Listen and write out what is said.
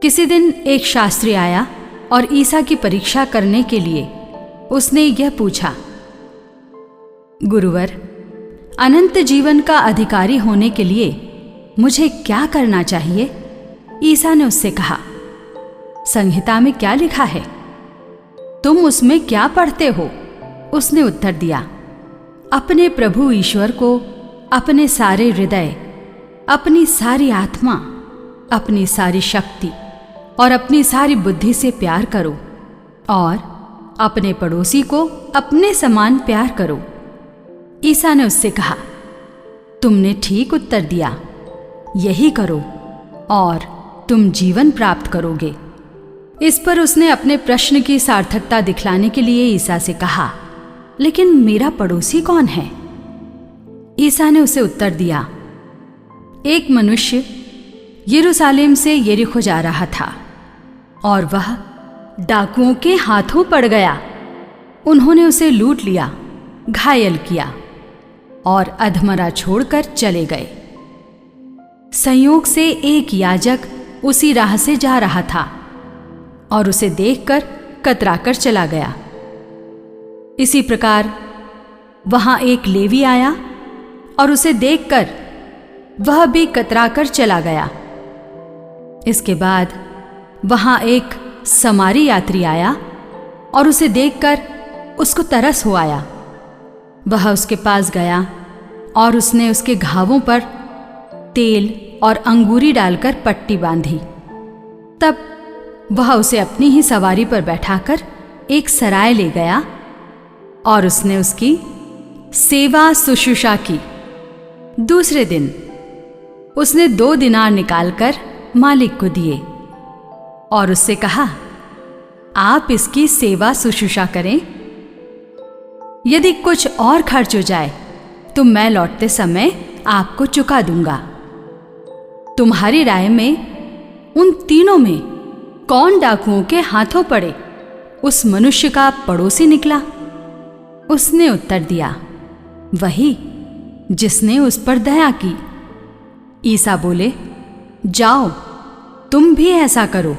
किसी दिन एक शास्त्री आया और ईसा की परीक्षा करने के लिए उसने यह पूछा, गुरुवर, अनंत जीवन का अधिकारी होने के लिए मुझे क्या करना चाहिए? ईसा ने उससे कहा, संहिता में क्या लिखा है? तुम उसमें क्या पढ़ते हो? उसने उत्तर दिया, अपने प्रभु ईश्वर को अपने सारे हृदय, अपनी सारी आत्मा, अपनी सारी शक्ति और अपनी सारी बुद्धि से प्यार करो और अपने पड़ोसी को अपने समान प्यार करो। ईसा ने उससे कहा, तुमने ठीक उत्तर दिया, यही करो और तुम जीवन प्राप्त करोगे। इस पर उसने अपने प्रश्न की सार्थकता दिखलाने के लिए ईसा से कहा, लेकिन मेरा पड़ोसी कौन है? ईसा ने उसे उत्तर दिया, एक मनुष्य यरूशलेम से यरीहो जा रहा था और वह डाकुओं के हाथों पड़ गया। उन्होंने उसे लूट लिया, घायल किया और अधमरा छोड़कर चले गए। संयोग से एक याजक उसी राह से जा रहा था और उसे देखकर कतराकर चला गया। इसी प्रकार वहां एक लेवी आया और उसे देखकर वह भी कतराकर चला गया। इसके बाद वहां एक समारी यात्री आया और उसे देखकर उसको तरस हो आया। वह उसके पास गया और उसने उसके घावों पर तेल और अंगूरी डालकर पट्टी बांधी। तब वह उसे अपनी ही सवारी पर बैठाकर एक सराय ले गया और उसने उसकी सेवा शुश्रूषा की। दूसरे दिन उसने 2 दिनार निकालकर मालिक को दिए और उससे कहा, आप इसकी सेवा शुश्रूषा करें। यदि कुछ और खर्च हो जाए तो मैं लौटते समय आपको चुका दूंगा। तुम्हारी राय में उन तीनों में कौन डाकुओं के हाथों पड़े उस मनुष्य का पड़ोसी निकला? उसने उत्तर दिया, वही जिसने उस पर दया की। ईसा बोले, जाओ तुम भी ऐसा करो।